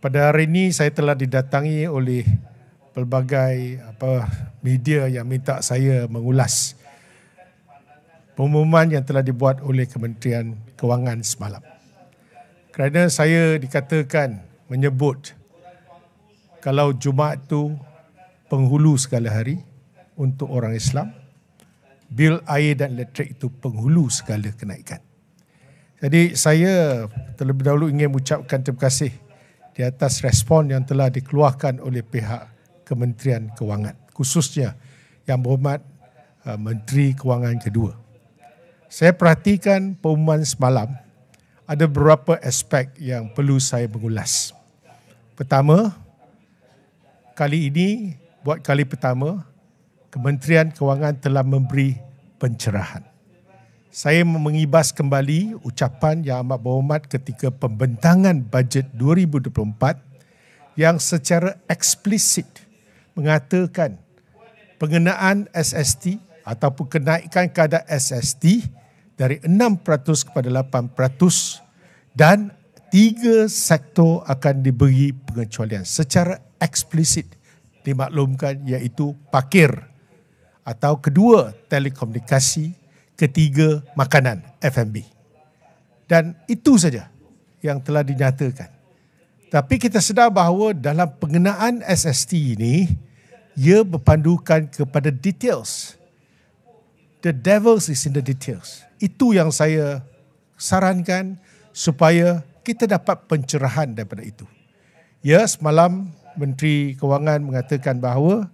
Pada hari ini saya telah didatangi oleh pelbagai media yang minta saya mengulas pengumuman yang telah dibuat oleh Kementerian Kewangan semalam. Kerana saya dikatakan menyebut kalau Jumaat itu penghulu segala hari untuk orang Islam, bil air dan elektrik itu penghulu segala kenaikan. Jadi saya terlebih dahulu ingin mengucapkan terima kasih di atas respon yang telah dikeluarkan oleh pihak Kementerian Kewangan, khususnya Yang Berhormat Menteri Kewangan kedua. Saya perhatikan pengumuman semalam, ada beberapa aspek yang perlu saya mengulas. Pertama, kali ini, buat kali pertama, Kementerian Kewangan telah memberi pencerahan. Saya mengibas kembali ucapan Yang Amat Berhormat ketika pembentangan bajet 2024 yang secara eksplisit mengatakan pengenaan SST ataupun kenaikan kadar SST dari 6% kepada 8% dan 3 sektor akan diberi pengecualian secara eksplisit dimaklumkan, iaitu parkir, atau kedua telekomunikasi, ketiga makanan F&B. Dan itu saja yang telah dinyatakan. Tapi kita sedar bahawa dalam pengenaan SST ini, ia berpandukan kepada details. The devil is in the details. Itu yang saya sarankan supaya kita dapat pencerahan daripada itu. Ya, semalam Menteri Kewangan mengatakan bahawa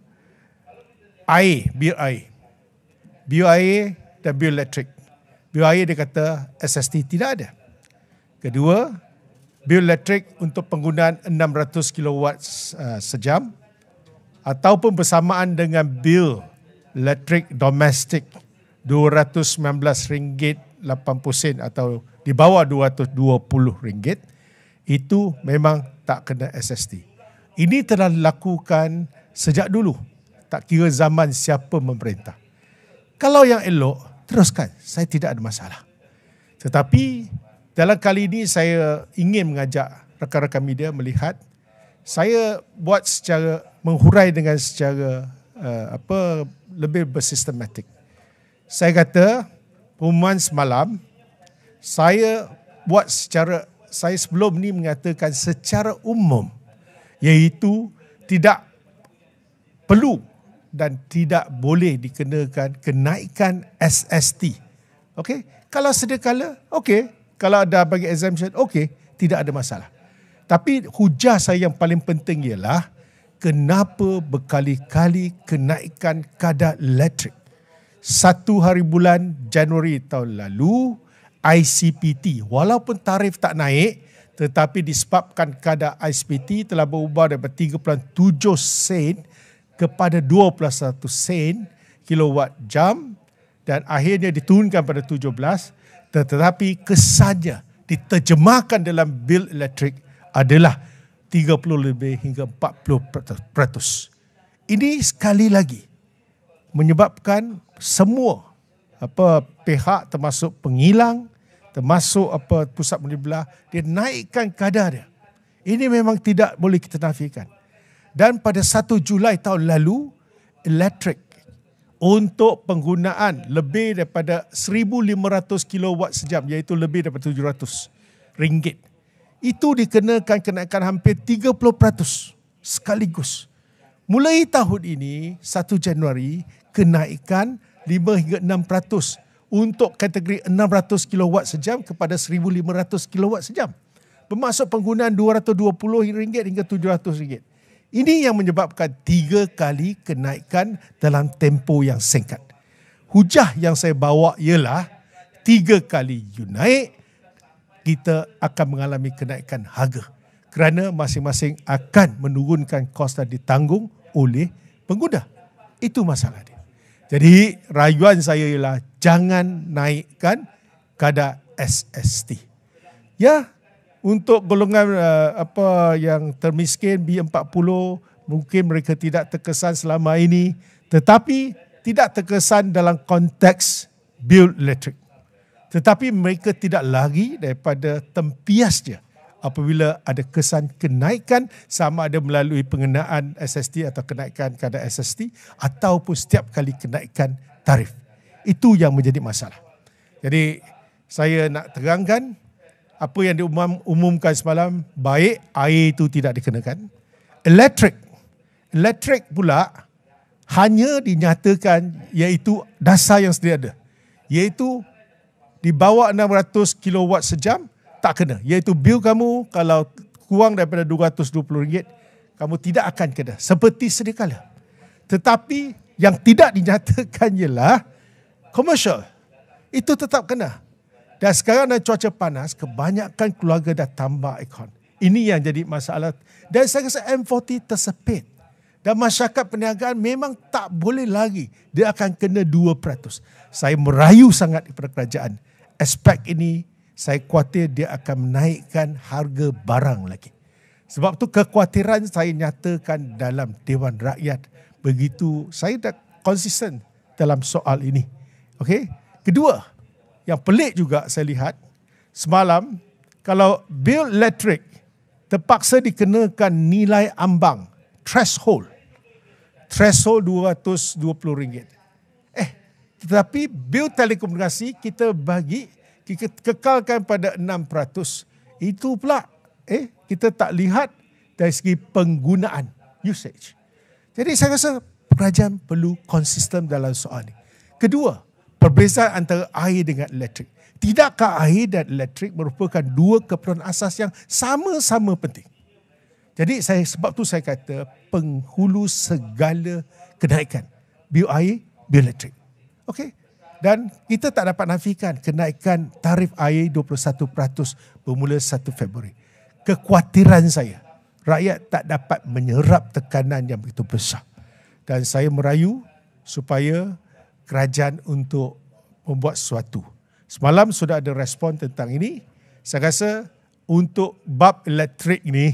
bil air dan bil elektrik. Bil air dia kata SST tidak ada. Kedua, bil elektrik untuk penggunaan 600 kW sejam ataupun bersamaan dengan bil elektrik domestik RM219.80 atau di bawah RM220, itu memang tak kena SST. Ini telah dilakukan sejak dulu, tak kira zaman siapa memerintah. Kalau yang elok, teruskan, saya tidak ada masalah. Tetapi dalam kali ini saya ingin mengajak rakan-rakan media melihat, saya buat secara menghurai dengan secara lebih bersistematik. Saya kata pengumuman semalam saya buat secara, saya sebelum ni mengatakan secara umum, iaitu tidak perlu dan tidak boleh dikenakan kenaikan SST. Okey, kalau sedia kala, okey. Kalau ada bagi exemption, okey, tidak ada masalah. Tapi hujah saya yang paling penting ialah kenapa berkali-kali kenaikan kadar elektrik. 1 hari bulan Januari tahun lalu, ICPT, walaupun tarif tak naik, tetapi disebabkan kadar ICPT telah berubah daripada 3.7 sen kepada 21 sen kilowatt jam dan akhirnya diturunkan pada 17, tetapi kesannya diterjemahkan dalam bil elektrik adalah 30 lebih hingga 40%. Ini sekali lagi menyebabkan semua pihak termasuk pengilang, termasuk pusat penyebelah, dia naikkan kadar dia. Ini memang tidak boleh kita nafikan. Dan pada 1 Julai tahun lalu, elektrik untuk penggunaan lebih daripada 1,500 kilowatt sejam, iaitu lebih daripada RM700, itu dikenakan kenaikan hampir 30% sekaligus. Mulai tahun ini, 1 Januari, kenaikan 5 hingga 6% untuk kategori 600 kilowatt sejam kepada 1,500 kilowatt sejam. Bermaksud penggunaan RM220 hingga RM700. Ini yang menyebabkan 3 kali kenaikan dalam tempoh yang singkat. Hujah yang saya bawa ialah 3 kali you naik, kita akan mengalami kenaikan harga. Kerana masing-masing akan menurunkan kos dan ditanggung oleh pengguna. Itu masalah dia. Jadi rayuan saya ialah jangan naikkan kadar SST. Ya, untuk golongan yang termiskin B40, mungkin mereka tidak terkesan selama ini, tetapi tidak terkesan dalam konteks bil elektrik. Tetapi mereka tidak lari daripada tempiasnya apabila ada kesan kenaikan sama ada melalui pengenaan SST atau kenaikan kadar SST ataupun setiap kali kenaikan tarif. Itu yang menjadi masalah. Jadi saya nak terangkan apa yang diumumkan semalam, baik air itu tidak dikenakan. Elektrik pula hanya dinyatakan iaitu dasar yang sedia ada. Iaitu di bawah 600 kilowatt sejam tak kena. Iaitu bil kamu kalau kurang daripada RM220, kamu tidak akan kena. Seperti sedia kala. Tetapi yang tidak dinyatakan ialah komersial. Itu tetap kena. Dan sekarang dalam cuaca panas, kebanyakan keluarga dah tambah aircon. Ini yang jadi masalah. Dan saya rasa M40 tersepit. Dan masyarakat perniagaan memang tak boleh lagi. Dia akan kena 2%. Saya merayu sangat kepada kerajaan. Aspek ini, saya khawatir dia akan menaikkan harga barang lagi. Sebab tu kekhawatiran saya nyatakan dalam Dewan Rakyat. Begitu, saya dah konsisten dalam soal ini. Okey. Kedua, yang pelik juga saya lihat, semalam, kalau bil elektrik terpaksa dikenakan nilai ambang, threshold RM220. Tetapi bil telekomunikasi kita kekalkan pada 6%. Itu pula kita tak lihat dari segi penggunaan, usage. Jadi saya rasa kerajaan perlu konsisten dalam soal ini. Kedua, perbezaan antara air dengan elektrik. Tidakkah air dan elektrik merupakan dua keperluan asas yang sama-sama penting? Jadi sebab tu saya kata penghulu segala kenaikan. Bil air, bil elektrik. Okey. Dan kita tak dapat nafikan kenaikan tarif air 21% bermula 1 Februari. Kekhawatiran saya, rakyat tak dapat menyerap tekanan yang begitu besar. Dan saya merayu supaya kerajaan untuk membuat sesuatu. Semalam sudah ada respon tentang ini. Saya rasa untuk bab elektrik ini,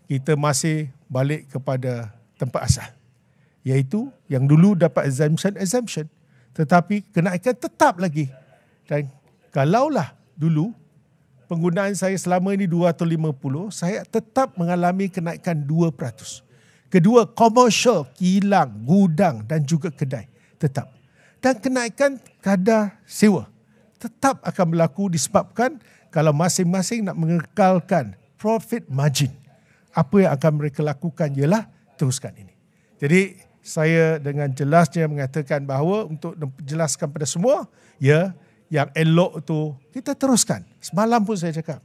kita masih balik kepada tempat asal. Iaitu yang dulu dapat exemption. Tetapi kenaikan tetap lagi. Dan kalaulah dulu penggunaan saya selama ini 250, saya tetap mengalami kenaikan 2%. Kedua, komersial, kilang, gudang dan juga kedai tetap. Dan kenaikan kadar sewa tetap akan berlaku disebabkan kalau masing-masing nak mengekalkan profit margin. Apa yang akan mereka lakukan ialah teruskan ini. Jadi saya dengan jelasnya mengatakan bahawa untuk menjelaskan pada semua, ya, yang elok tu kita teruskan. Semalam pun saya cakap,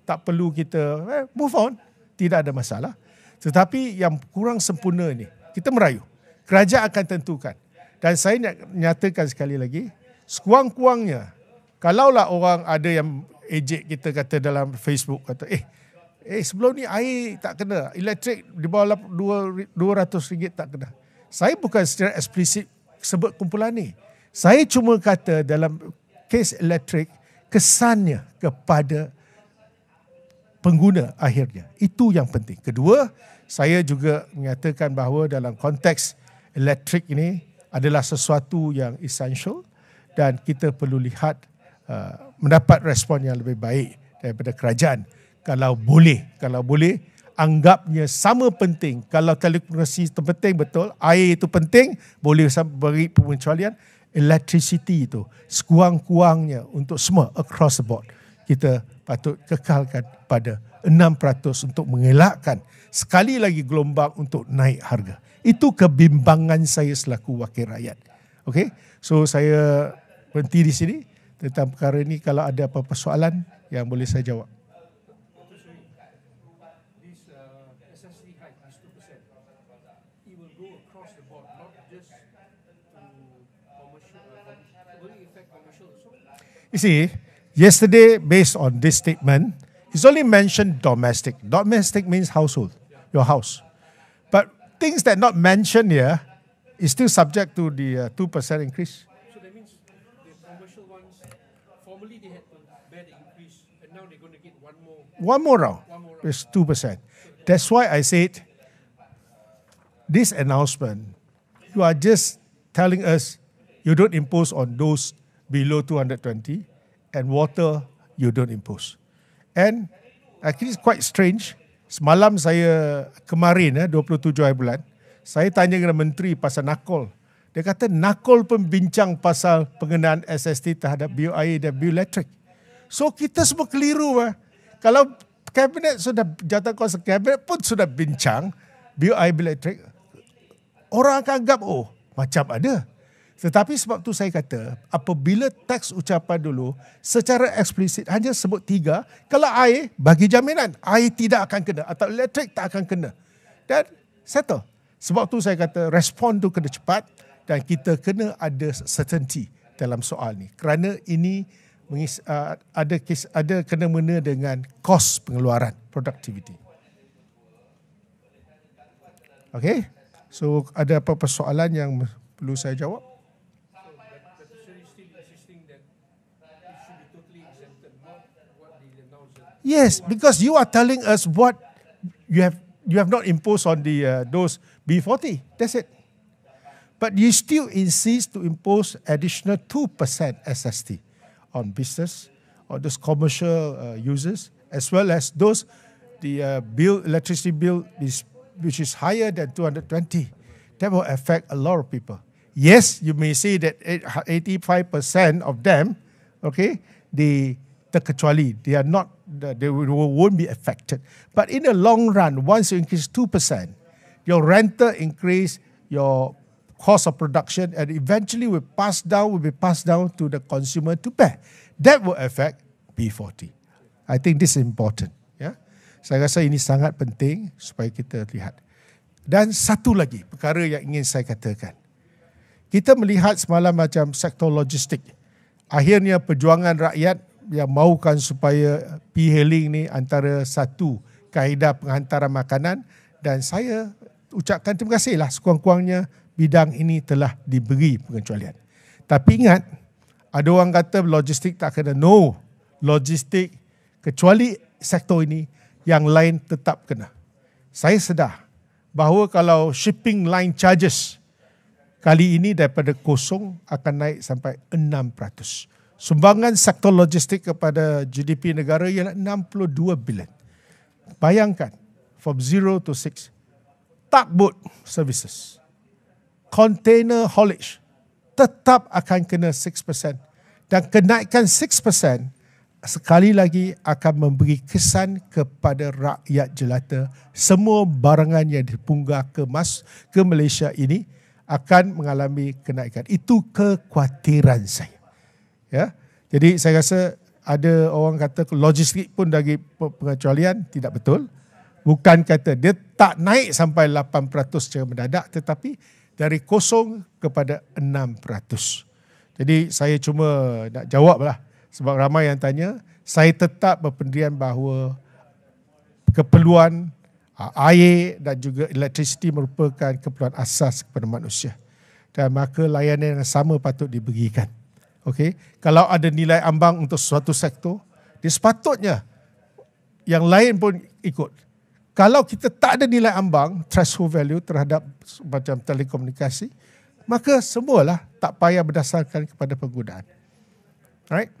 tak perlu kita move on, tidak ada masalah. Tetapi yang kurang sempurna ni, kita merayu. Kerajaan akan tentukan. Dan saya nak nyatakan sekali lagi, sekurang-kurangnya, kalaulah orang ada yang ejek kita kata dalam Facebook, kata, sebelum ni air tak kena, elektrik di bawah RM200 tak kena. Saya bukan secara eksplisit sebut kumpulan ni. Saya cuma kata dalam kes elektrik, kesannya kepada pengguna akhirnya. Itu yang penting. Kedua, saya juga menyatakan bahawa dalam konteks elektrik ini adalah sesuatu yang essential dan kita perlu lihat mendapat respon yang lebih baik daripada kerajaan. Kalau boleh, anggapnya sama penting. Kalau telekomunikasi itu penting, betul. Air itu penting, boleh beri pengecualian. Electricity itu sekurang-kurangnya untuk semua across the board. Kita patut kekalkan pada 6% untuk mengelakkan sekali lagi gelombang untuk naik harga. Itu kebimbangan saya selaku wakil rakyat. Okey, so saya berhenti di sini tentang perkara ini. Kalau ada apa-apa soalan yang boleh saya jawab. You see, yesterday, based on this statement, it's only mentioned domestic. Domestic means household, your house. But things that not mentioned here is still subject to the 2% increase. So that means the commercial ones, formerly they had to bear the increase, and now they're going to get one more round. It's 2%. That's why I said, this announcement, you are just telling us you don't impose on those below 220, and water you don't impose. And Actually it's quite strange. Semalam saya kemarin 27 hari bulan, saya tanya dengan menteri pasal nakol. Dia kata nakol pun bincang pasal pengenaan SST terhadap bioair dan bioelektrik. So kita semua keliru. Kalau kabinet sudah, jawatan kuasa kabinet pun sudah bincang bioair bioelektrik, orang akan anggap macam ada. Tetapi sebab tu saya kata, apabila teks ucapan dulu secara eksplisit hanya sebut 3, kalau air bagi jaminan air tidak akan kena atau elektrik tak akan kena. Dan settle. Sebab tu saya kata respon tu kena cepat dan kita kena ada certainty dalam soal ni. Kerana ini ada kena-mena dengan kos pengeluaran, productivity. Okay? So ada apa-apa soalan yang perlu saya jawab? Yes, because you are telling us what you have not imposed on the those B40. That's it. But you still insist to impose additional 2% SST on business, on those commercial users, as well as those the electricity bill which is higher than 220. That will affect a lot of people. Yes, you may say that 85% of them, okay, terkecuali, they won't be affected. But in the long run, once you increase 2%, your rental increase, your cost of production, and eventually will be passed down to the consumer to pay. That will affect B40. I think this is important. Ya, saya rasa ini sangat penting supaya kita lihat. Dan satu lagi perkara yang ingin saya katakan. Kita melihat semalam macam sektor logistik. Akhirnya perjuangan rakyat yang mahukan supaya e-hailing ni antara satu kaedah penghantaran makanan, dan saya ucapkan terima kasihlah sekurang-kurangnya bidang ini telah diberi pengecualian. Tapi ingat, ada orang kata logistik tak kena. No, logistik kecuali sektor ini, yang lain tetap kena. Saya sedar bahawa kalau shipping line charges kali ini daripada kosong akan naik sampai 6%. Sumbangan sektor logistik kepada GDP negara ialah 62 bilion. Bayangkan, from 0 to 6. Tugboat services, container haulage tetap akan kena 6%. Dan kenaikan 6% sekali lagi akan memberi kesan kepada rakyat jelata. Semua barangan yang dipunggah ke Malaysia ini akan mengalami kenaikan. Itu kekhawatiran saya. Ya, jadi saya rasa ada orang kata logistik pun bagi pengecualian, tidak betul. Bukan kata dia tak naik sampai 8% secara mendadak, tetapi dari kosong kepada 6%. Jadi saya cuma nak jawablah sebab ramai yang tanya. Saya tetap berpendirian bahawa keperluan air dan juga elektrisiti merupakan keperluan asas kepada manusia. Dan maka layanan yang sama patut diberikan. Okay. Kalau ada nilai ambang untuk suatu sektor, dia sepatutnya yang lain pun ikut. Kalau kita tak ada nilai ambang, threshold value terhadap macam telekomunikasi, maka semualah tak payah berdasarkan kepada penggunaan. Alright?